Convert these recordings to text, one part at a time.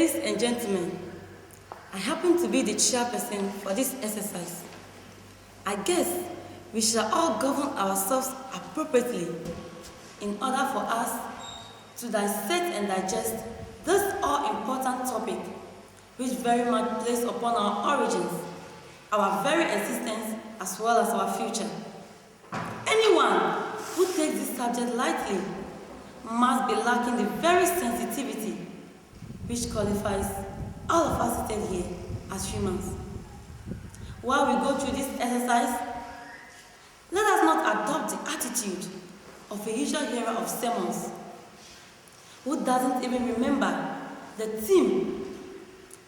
Ladies and gentlemen, I happen to be the chairperson for this exercise. I guess we shall all govern ourselves appropriately in order for us to dissect and digest this all-important topic which very much plays upon our origins, our very existence, as well as our future. Anyone who takes this subject lightly must be lacking the very sensitivity which qualifies all of us seated here as humans. While we go through this exercise, let us not adopt the attitude of a usual hearer of sermons who doesn't even remember the theme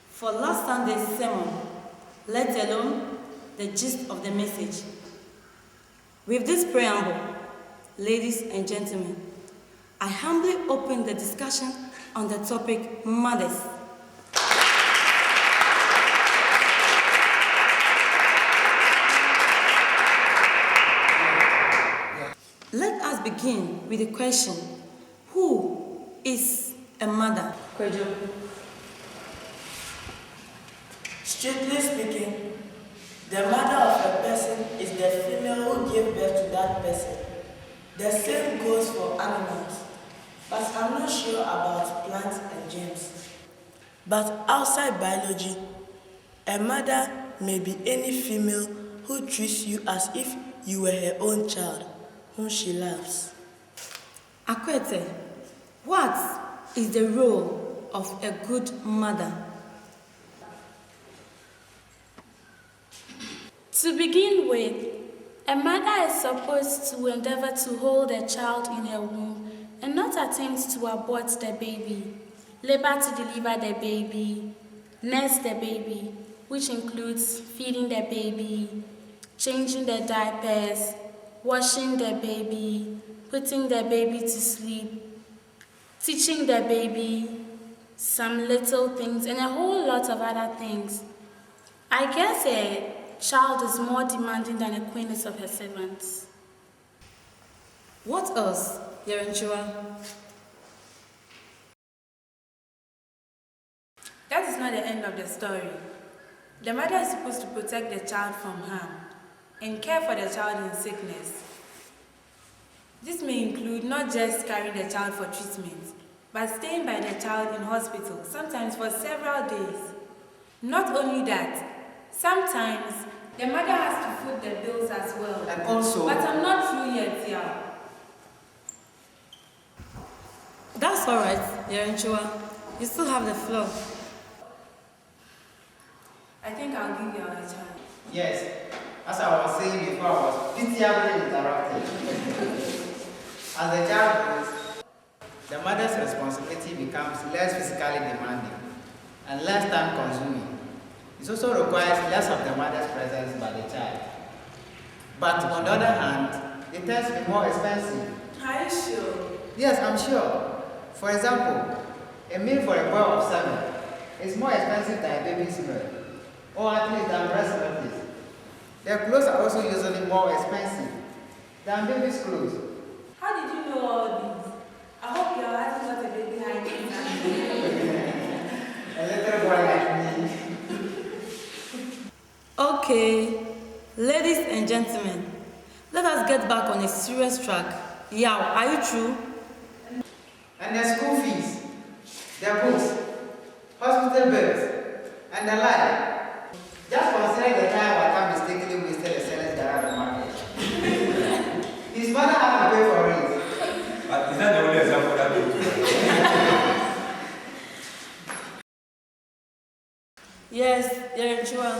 for last Sunday's sermon, let alone the gist of the message. With this preamble, ladies and gentlemen, I humbly open the discussion on the topic mothers. Let us begin with the question, who is a mother? Kwejo. Strictly speaking, the mother of a person is the female who gave birth to that person. The same goes for animals, but I'm not sure about plants and germs. But outside biology, a mother may be any female who treats you as if you were her own child, whom she loves. Akwete, what is the role of a good mother? To begin with, a mother is supposed to endeavor to hold a child in her womb and not attempt to abort the baby, labor to deliver the baby, nurse the baby, which includes feeding the baby, changing the diapers, washing the baby, putting the baby to sleep, teaching the baby some little things, and a whole lot of other things. I guess a child is more demanding than a queen is of her servants. What else, Yerenchua? That is not the end of the story. The mother is supposed to protect the child from harm and care for the child in sickness. This may include not just carrying the child for treatment, but staying by the child in hospital, sometimes for several days. Not only that, sometimes the mother has to foot the bills as well. And also, but I'm not through yet, yeah. That's all right, Yerenchua. You still have the floor. I think I'll give you a chance. yes, as I was saying before, I was pitiably interrupted. As the child grows, the mother's responsibility becomes less physically demanding and less time consuming. It also requires less of the mother's presence by the child. But on the other hand, it tends to be more expensive. Are you sure? Yes, I'm sure. For example, a meal for a boy of 7 is more expensive than a baby's meal, or at least than breast milk. Their clothes are also usually more expensive than baby's clothes. How did you know all these? I hope you are asking what a baby hygiene A little boy like me. Okay, ladies and gentlemen, let us get back on a serious track. Yao, are you true? And the school fees, the books, hospital bills, and the like. Just consider the time Waka mistakenly wasted a seller's garage on market. His mother had to pay for it. But is that the only example that Yes, Yerenchua.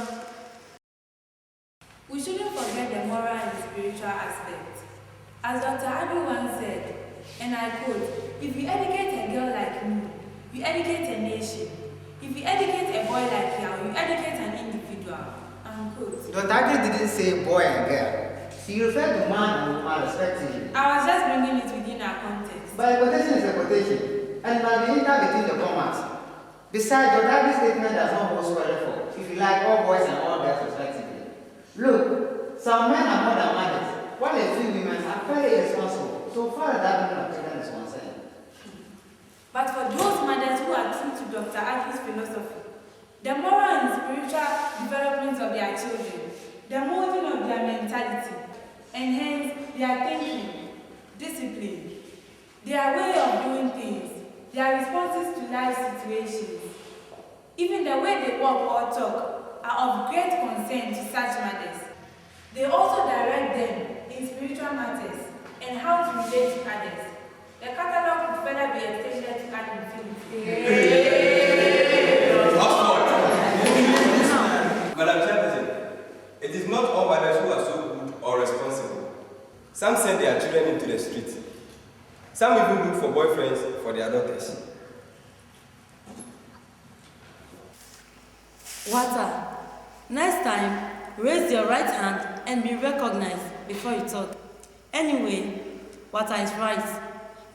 We shouldn't forget the moral and spiritual aspect. As Dr. Abi once said, and I quote, if you educate a girl like me, you educate a nation. If you educate a boy like Yao, you educate an individual. Unquote. Dr. Agri didn't say boy and girl. She referred to man and woman respectively. I was just bringing it within our context. But a quotation is a quotation, and must be entered between the commas. Besides, Dr. Agri's statement does not hold sway for, if you like, all boys and all girls respectively. Look, some men are more than mothers, while a few women are fairly irresponsible, so far as that woman of children is concerned. But for those mothers who are true to to Dr. Aki's philosophy, the moral and spiritual development of their children, the molding of their mentality, and hence their thinking, discipline, their way of doing things, their responses to life situations, even the way they walk or talk are of great concern to such matters. They also direct them in spiritual matters and how to relate to others. The catalogue could further be extended to an infinity. Madam Chairperson, it is not all mothers who are so good or responsible. Some send their children into the street. Some even look for boyfriends for their daughters. Water, next time, raise your right hand and be recognized before you talk. Anyway, Water is right.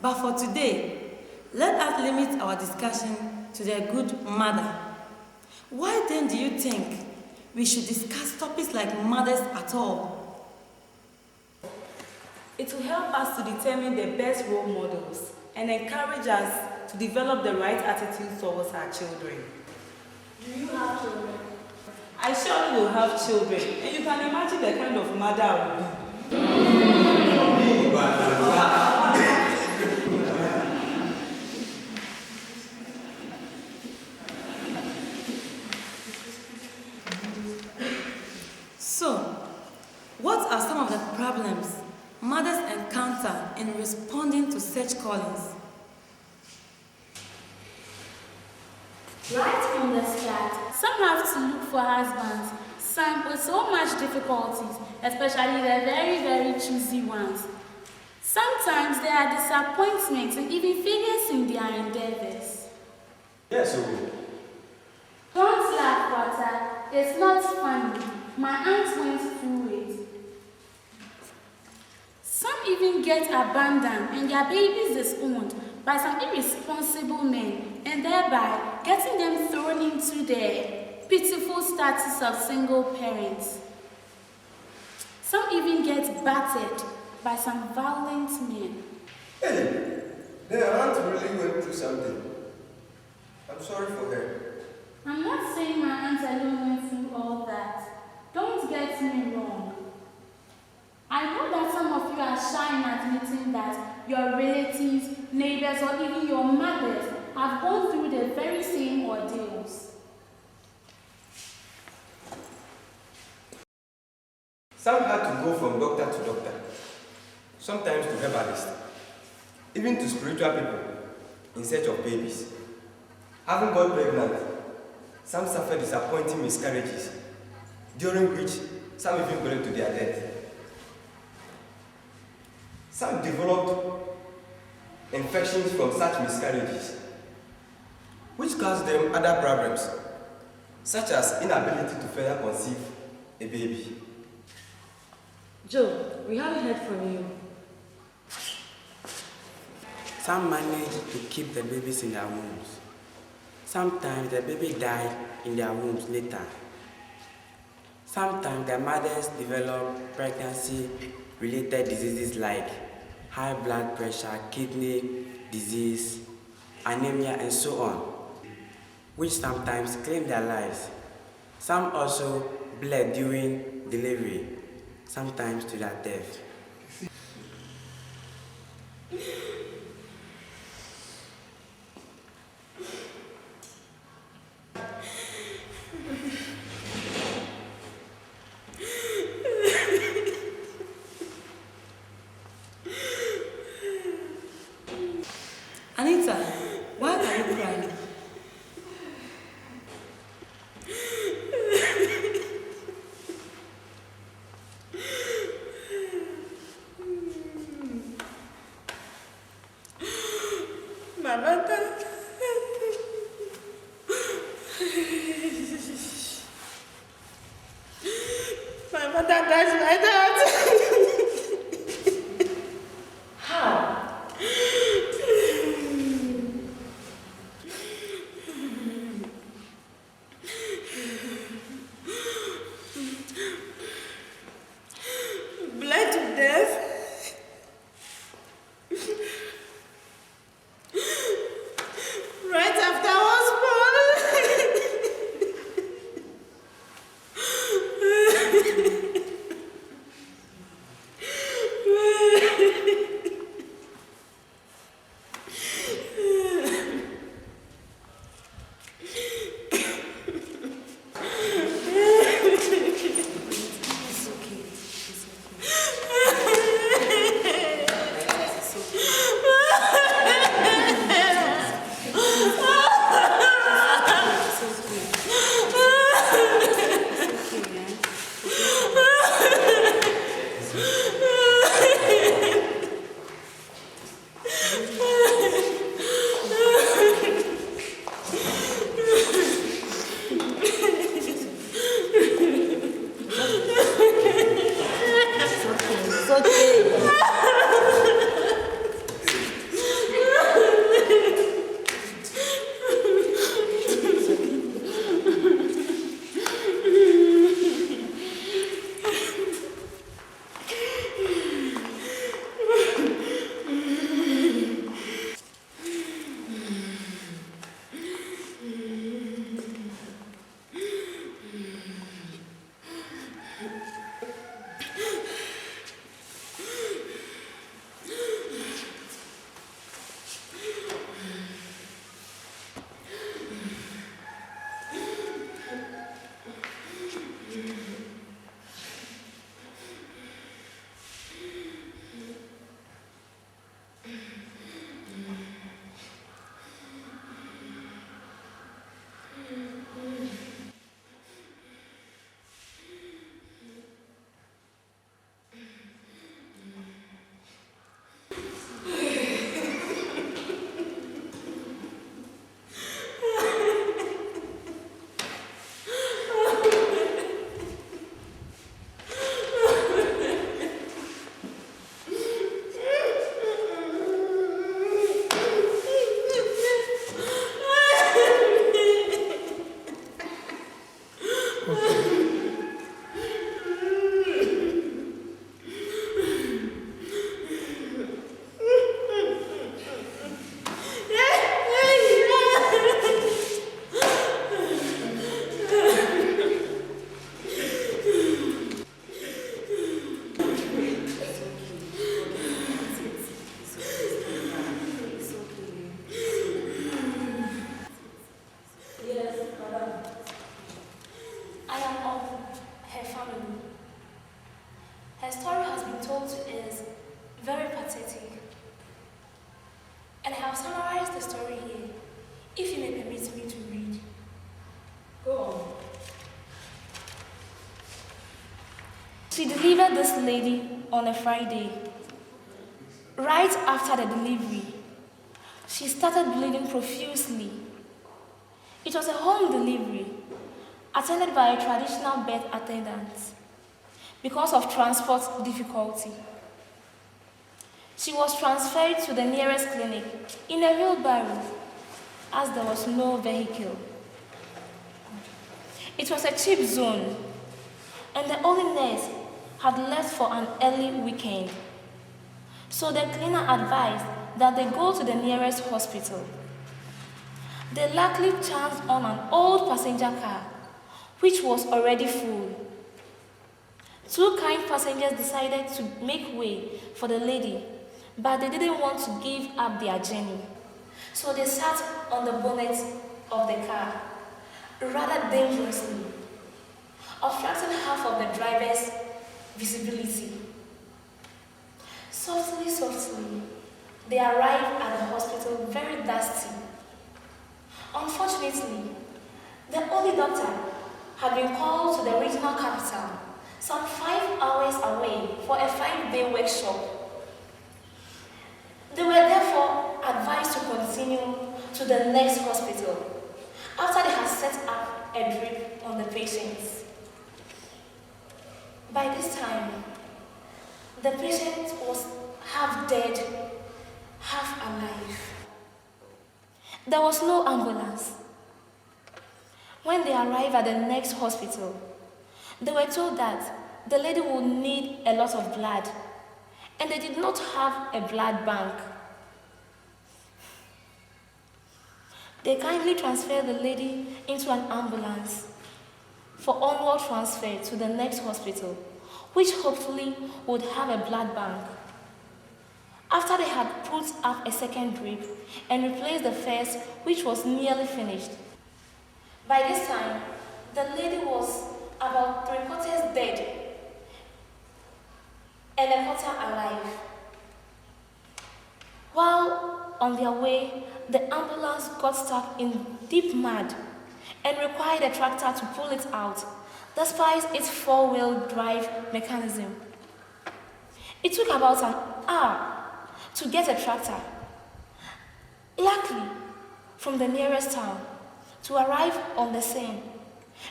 But for today, let us limit our discussion to the good mother. Why then do you think we should discuss topics like mothers at all? It will help us to determine the best role models and encourage us to develop the right attitude towards our children. Do you have children? I surely will have children, and you can imagine the kind of mother I will be. So, what are some of the problems mothers encounter in responding to such callings? Right from the start, some have to look for husbands, some with so much difficulties, especially the very, very choosy ones. Sometimes there are disappointments and even failures in their endeavors. Yes, so Don't laugh, Water. It's not funny. My aunt went through it. Some even get abandoned and their babies disowned by some irresponsible men, and thereby getting them thrown into the pitiful status of single parents. Some even get battered by some violent men. hey, the aunt really went through something. I'm sorry for her. I'm not saying my aunt alone went through all that. Don't get me wrong. I know that some of you are shy in admitting that your relatives, neighbors, or even your mothers have gone through the very same ordeals. Some had to go from doctor to doctor, sometimes to herbalist, even to spiritual people in search of babies. Having got pregnant, some suffered disappointing miscarriages, during which some even went to their death. Some developed infections from such miscarriages, which caused them other problems, such as inability to further conceive a baby. Joe, we haven't heard from you. Some manage to keep the babies in their wombs. Sometimes the baby died in their wombs later. Sometimes the mothers develop pregnancy-related diseases like high blood pressure, kidney disease, anemia, and so on, which sometimes claim their lives. Some also bled during delivery, sometimes to their death. Anita, why are you crying? My mother. My mother touched my dad. How? Bled to death. Right after I was born. It's okay. I am of her family. Her story has been told to us very pathetic. And I have summarized the story here, if you may permit me to read. Go on. She delivered this lady on a Friday. Right after the delivery, she started bleeding profusely. It was a home delivery, attended by a traditional birth attendant because of transport difficulty. She was transferred to the nearest clinic in a wheelbarrow as there was no vehicle. It was a cheap zone, and the only nurse had left for an early weekend. So the cleaner advised that they go to the nearest hospital. They luckily chanced on an old passenger car, which was already full. Two kind passengers decided to make way for the lady, but they didn't want to give up their journey. So they sat on the bonnet of the car, rather dangerously, obstructing half of the driver's visibility. Softly, they arrived at the hospital very dusty. Unfortunately, the only doctor had been called to the regional capital, some 5 hours away, for a 5-day workshop. They were therefore advised to continue to the next hospital after they had set up a drip on the patients. By this time, the patient was half dead, half alive. There was no ambulance. When they arrived at the next hospital, they were told that the lady would need a lot of blood, and they did not have a blood bank. They kindly transferred the lady into an ambulance for onward transfer to the next hospital, which hopefully would have a blood bank. After they had put up a second drip and replaced the first, which was nearly finished. By this time, the lady was about 3/4 dead and 1/4 alive. While on their way, the ambulance got stuck in deep mud and required a tractor to pull it out, despite its 4-wheel drive mechanism. It took about an hour to get a tractor, luckily from the nearest town, to arrive on the scene,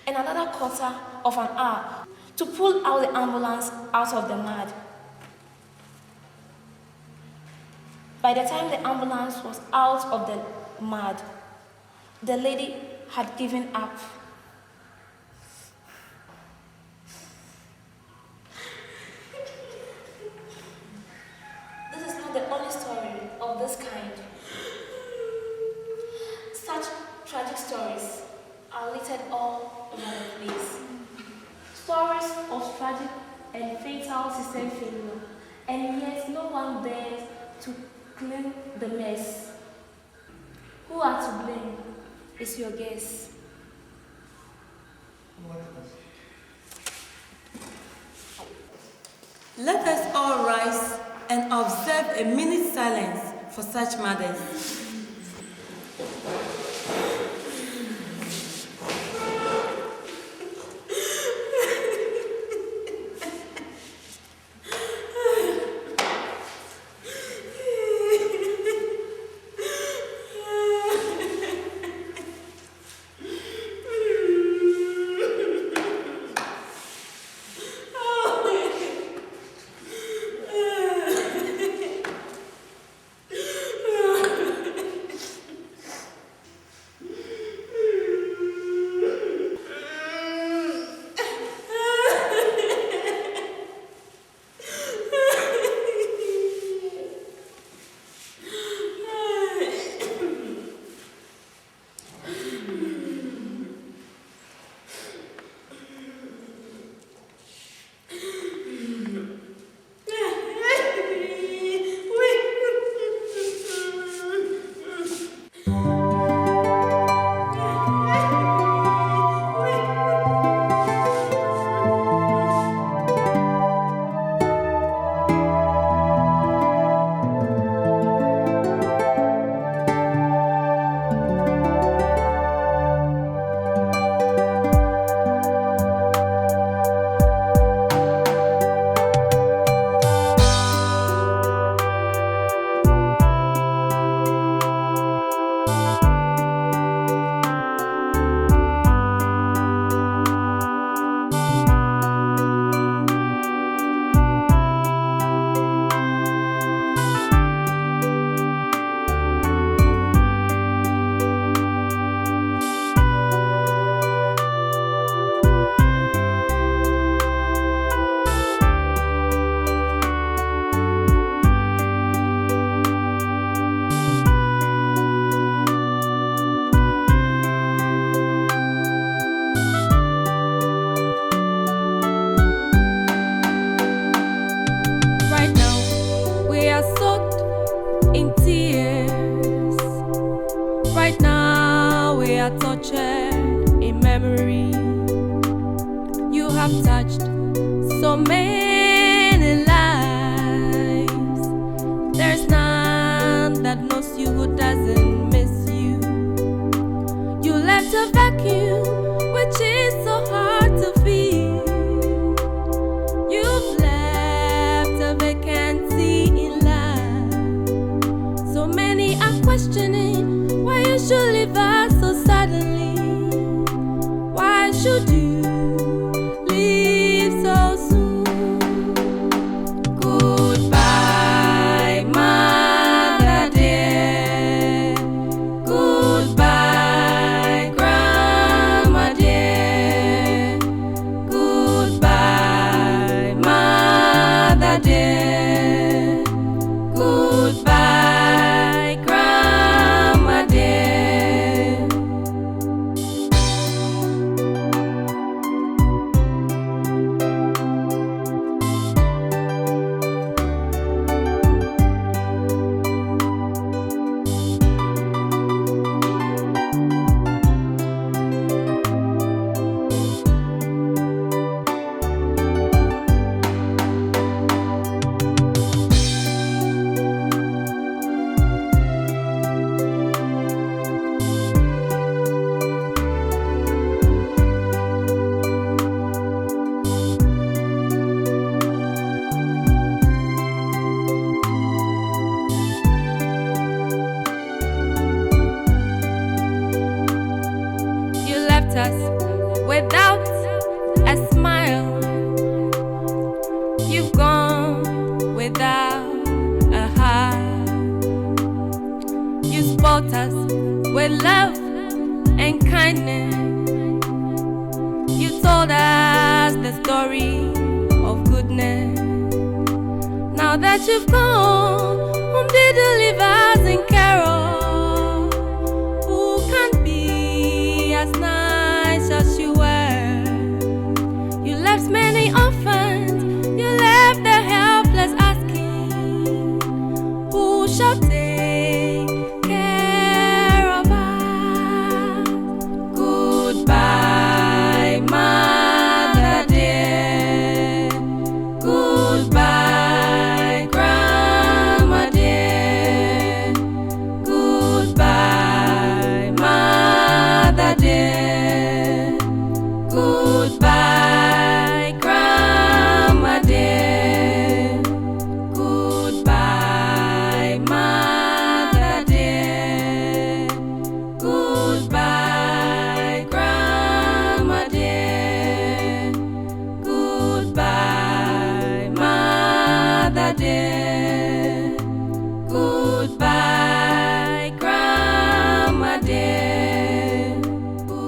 and another 1/4 of an hour to pull out the ambulance out of the mud. By the time the ambulance was out of the mud, the lady had given up. This is not the only story of this kind. Such tragic stories are littered all over the place. Stories of tragic and fatal system failure, and yet no one dares to clean the mess. Who are to blame is your guess. Let us all rise and observe a minute silence for such mothers. so many lives. There's none that knows you who doesn't miss you. You left a vacuum, which is so hard to fill. You've left a vacancy in life. So many are questioning why you should leave us so suddenly. Why should you leave so soon? Goodbye, mother dear. Goodbye, grandma dear. Goodbye, mother dear. Goodbye, grandma dear. You left us without a smile. You've gone without a heart. taught us with love and kindness. You told us the story of goodness. Now that you've gone, whom did you leave us in care of? Who can be as nice as you were? You left many orphans, you left the helpless asking, who shall take care of us? Goodbye, mother dear. Goodbye, grandma dear. Goodbye, mother dear. Goodbye, grandma dear. Goodbye, mother dear. Goodbye, grandma dear. Goodbye, mother dear. Goodbye, grandma dear.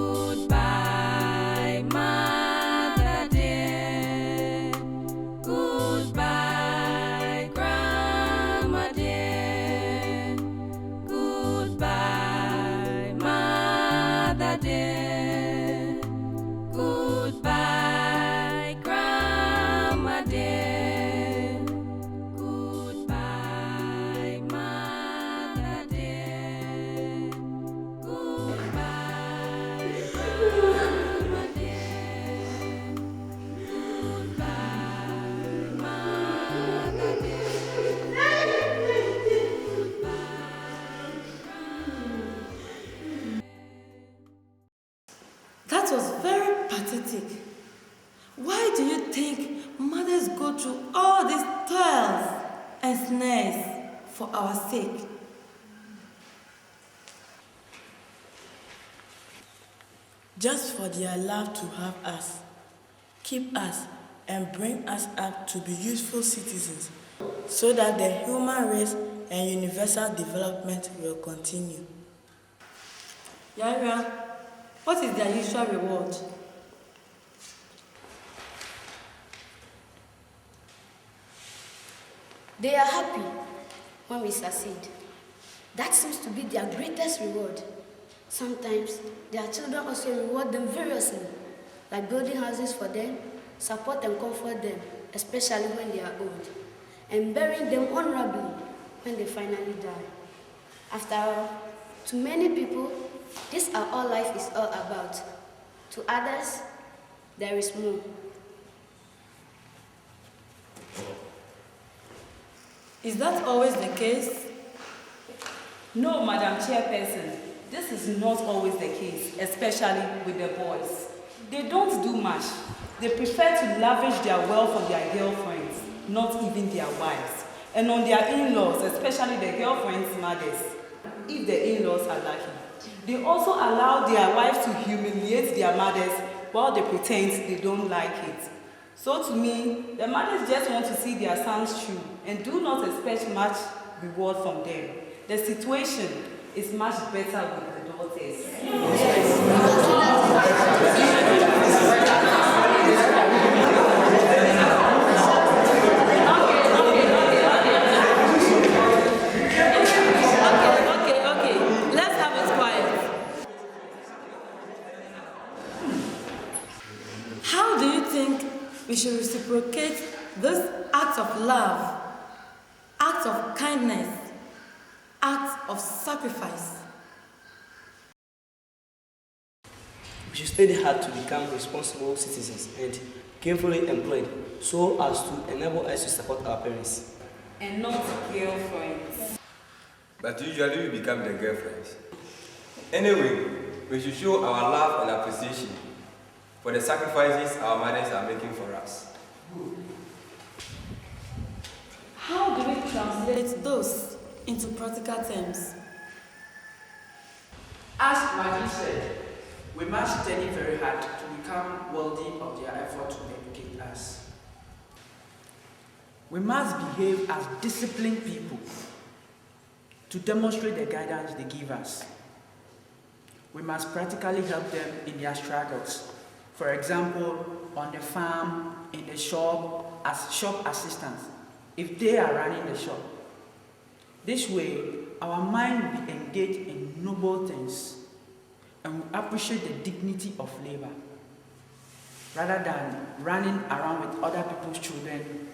Goodbye, mother dear. Goodbye, grandma dear. Goodbye, mother dear. Goodbye, grandma dear. Goodbye, mother dear. Goodbye, grandma dear. Goodbye, mother That was very pathetic. Why do you think mothers go through all these toils and snares for our sake? Just for their love to have us, keep us, and bring us up to be useful citizens, so that the human race and universal development will continue. Yara, what is their usual reward? They are happy when we succeed. That seems to be their greatest reward. Sometimes their children also reward them variously, like building houses for them, support and comfort them, especially when they are old, and burying them honorably when they finally die. After all, to many people, this is all life is all about. To others, there is more. Is that always the case? No, Madam Chairperson, this is not always the case, especially with the boys. They don't do much. They prefer to lavish their wealth on their girlfriends, not even their wives, and on their in-laws, especially the girlfriends' mothers, if the in-laws are lucky. They also allow their wives to humiliate their mothers while they pretend they don't like it. So to me, the mothers just want to see their sons through and do not expect much reward from them. The situation is much better with the daughters. Okay. Let's have it quiet. How do you think we should reciprocate this act of love, act of kindness, act of sacrifice? We should study hard to become responsible citizens and carefully employed so as to enable us to support our parents. And not girlfriends. But usually we become the girlfriends. Anyway, we should show our love and appreciation for the sacrifices our mothers are making for us. How do we translate those into practical terms? As Maggie said, we must study very hard to become worthy of their effort to educate us. We must behave as disciplined people to to demonstrate the guidance they give us. We must practically help them in their struggles. For example, on the farm, in the shop, as shop assistants, if they are running the shop. This way, our mind will be engaged in noble things and we appreciate the dignity of labor, rather than running around with other people's children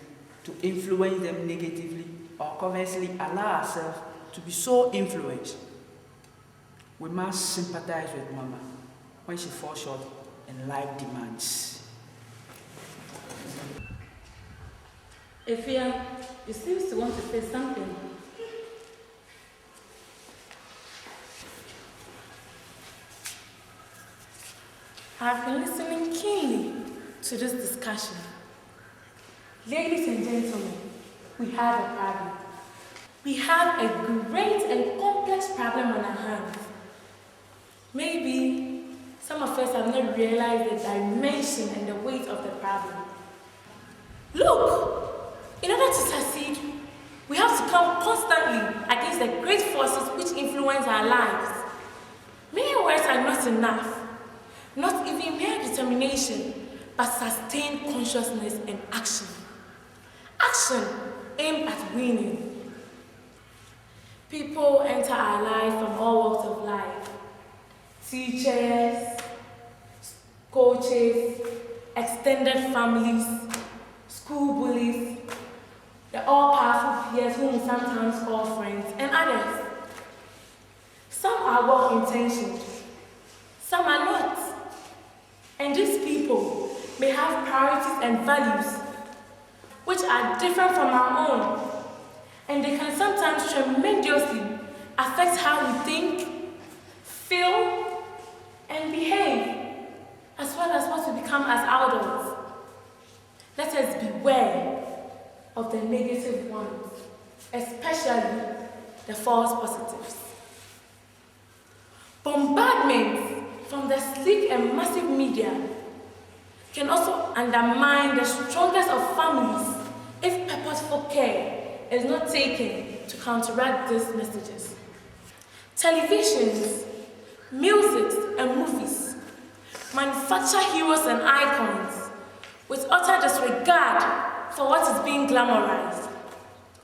to influence them negatively or conversely allow ourselves to be so influenced. We must sympathize with Mama when she falls short in life demands. Efia, you seem to want to say something. I've been listening keenly to this discussion. Ladies and gentlemen, we have a problem. We have a great and complex problem on our hands. Maybe some of us have not realized the dimension and the weight of the problem. Look, in order to succeed, we have to come constantly against the great forces which influence our lives. Mere words are not enough. Not even mere determination, but sustained consciousness and action. Action aimed at winning. People enter our life from all walks of life. Teachers, coaches, extended families, school bullies, the all-powerful peers whom we sometimes call friends, and others. Some are well-intentioned, some are not. And these people may have priorities and values which are different from our own, and they can sometimes tremendously affect how we think, feel, and behave, as well as what we become as adults. Let us beware of the negative ones, especially the false positives. Bombardment from the sleek and massive media can also undermine the strongest of families if purposeful care is not taken to counteract these messages. Televisions, music, and movies manufacture heroes and icons with utter disregard for what is being glamorized.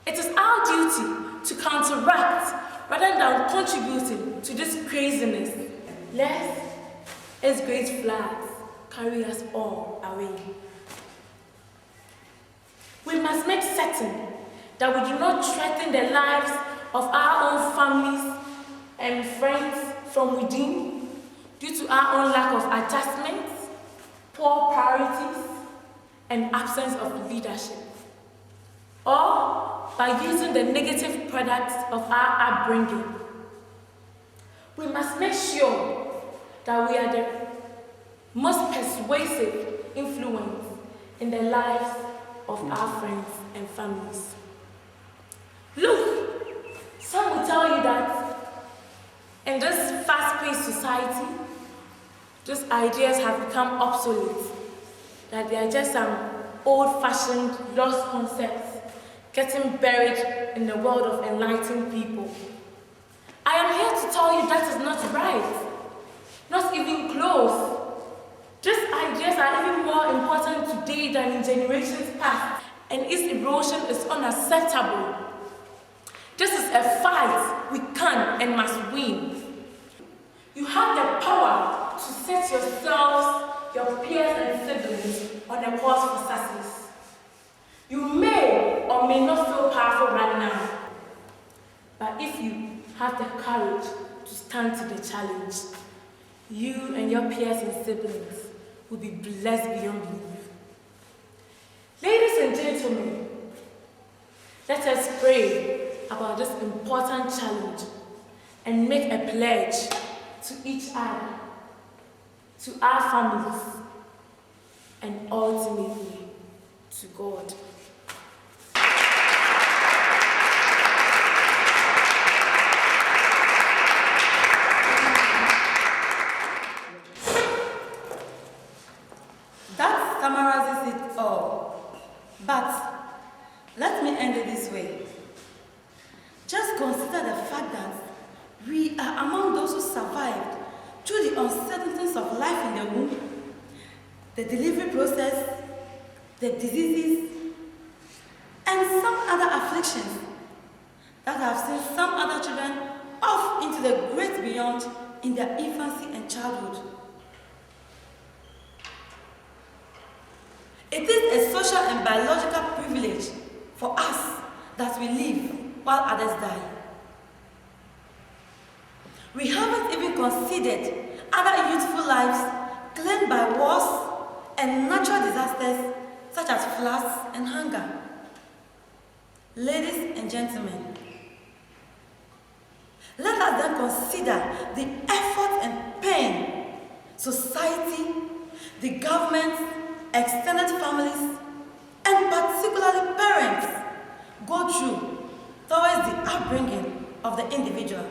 It is our duty to counteract rather than contributing to this craziness. Lest its great flags carry us all away. We must make certain that we do not threaten the lives of our own families and friends from within due to our own lack of adjustment, poor priorities, and absence of leadership, or by using the negative products of our upbringing. We must make sure that we are the most persuasive influence in the lives of our friends and families. Look, some will tell you that in this fast-paced society, these ideas have become obsolete, that they are just some old-fashioned, lost concepts getting buried in the world of enlightened people. I am here to tell you that is not right. Not even close. These ideas are even more important today than in generations past, and its erosion is unacceptable. This is a fight we can and must win. You have the power to set yourselves, your peers and siblings on a course for success. You may or may not feel powerful right now, but if you have the courage to stand to the challenge, you and your peers and siblings will be blessed beyond belief. Ladies and gentlemen, let us pray about this important challenge and make a pledge to each other, to our families, and ultimately to God. That summarizes it all. But let me end it this way. Just consider the fact that the delivery process, the diseases, and some other afflictions that have sent some other children off into the great beyond in their infancy and childhood. It is a social and biological privilege for us that we live while others die. We haven't even considered other youthful lives claimed by wars and natural disasters such as floods and hunger. Ladies and gentlemen, let us then consider the effort and pain society, the government, extended families, and particularly parents go through towards the upbringing of the individual.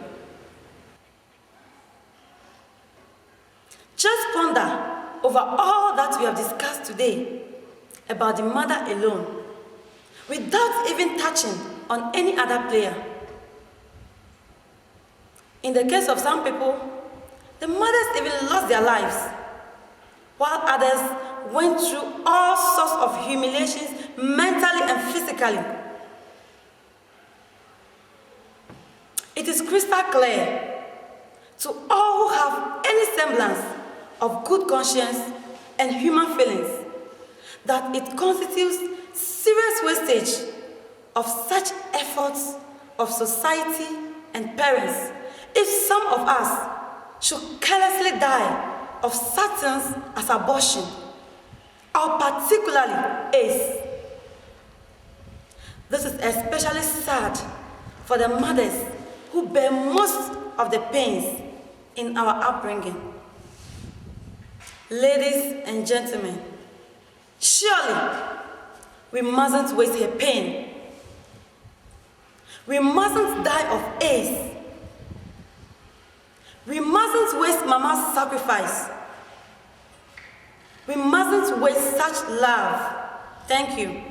Just ponder over all that we have discussed today about the mother alone, without even touching on any other player. In the case of some people, the mothers even lost their lives, while others went through all sorts of humiliations mentally and physically. It is crystal clear to all who have any semblance of good conscience and human feelings that it constitutes serious wastage of such efforts of society and parents if some of us should carelessly die of such things as abortion, or particularly AIDS. This is especially sad for the mothers who bear most of the pains in our upbringing. Ladies and gentlemen, surely we mustn't waste her pain. We mustn't die of AIDS. We mustn't waste Mama's sacrifice. We mustn't waste such love. Thank you.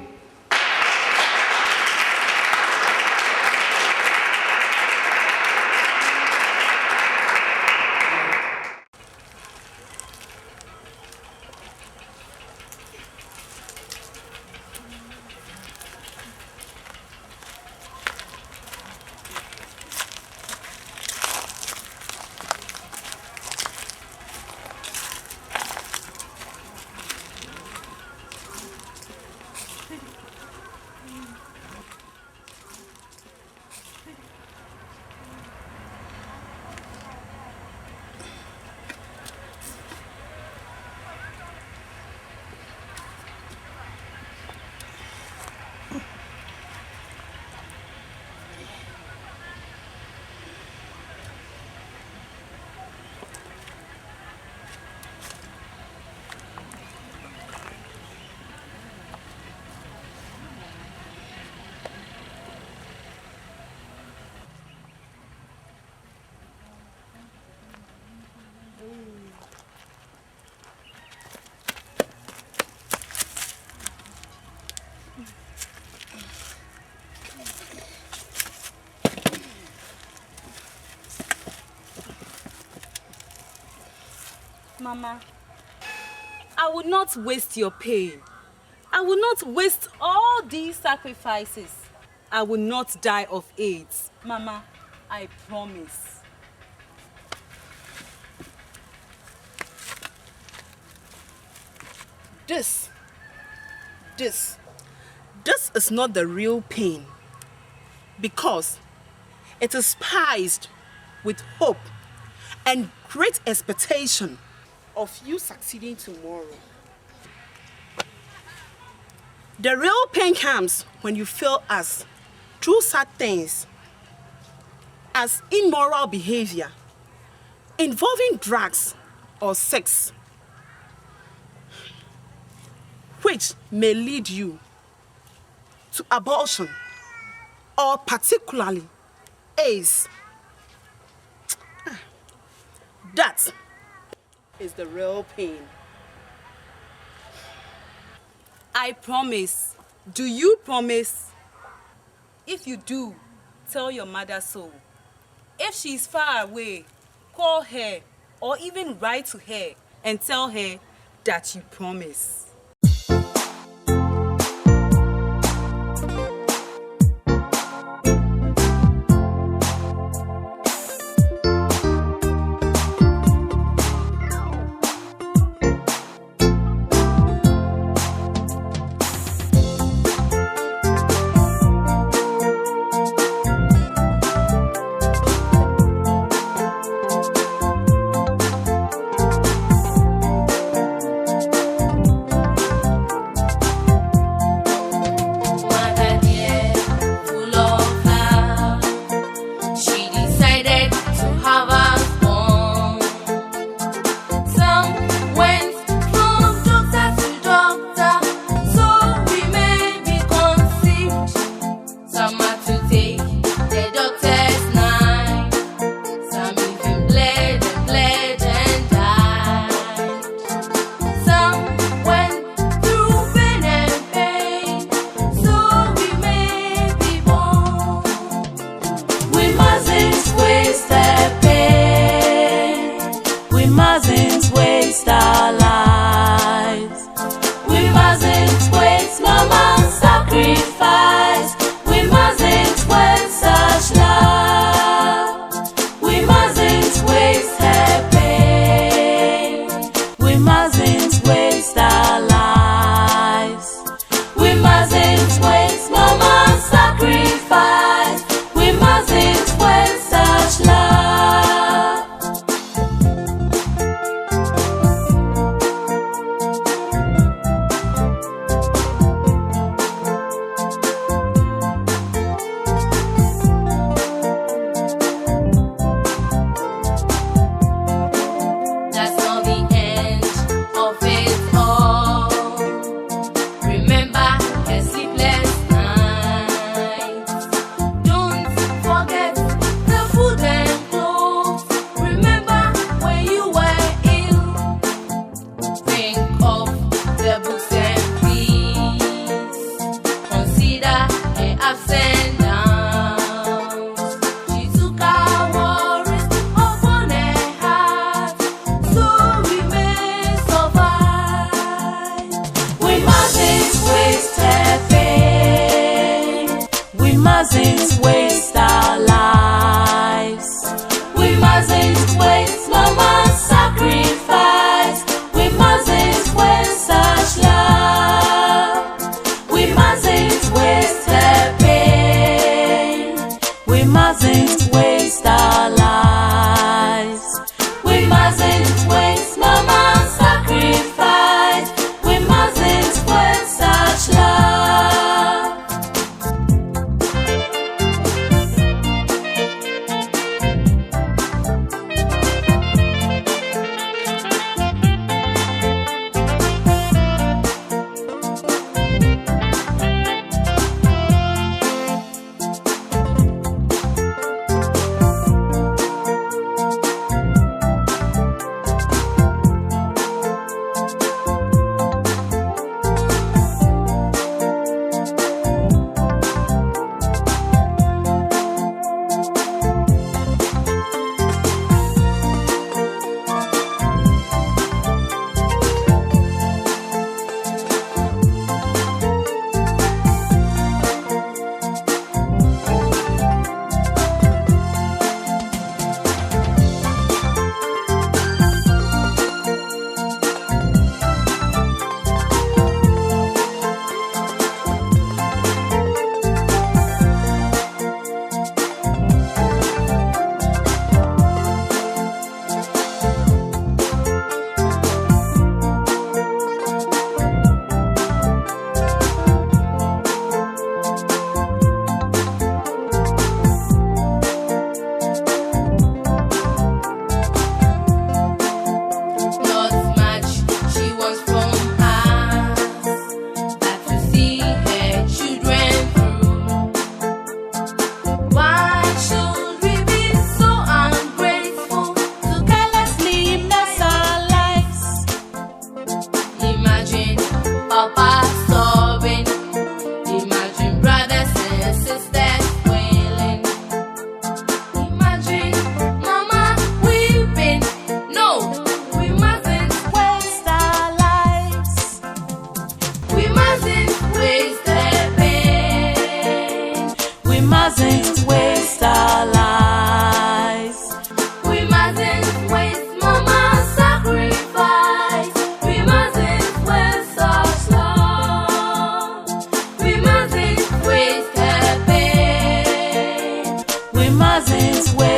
Mama, I will not waste your pain. I will not waste all these sacrifices. I will not die of AIDS. Mama, I promise. This is not the real pain, because it is spiced with hope and great expectation of you succeeding tomorrow. The real pain comes when you fail us through sad things, as immoral behavior involving drugs or sex, which may lead you to abortion, or particularly AIDS. That is the real pain. I promise. Do you promise? If you do, tell your mother so. If she is far away, call her or even write to her and tell her that you promise. mustn't waste our lives. We mustn't waste mama's sacrifice. We mustn't waste our love. We mustn't waste her pain. We mustn't waste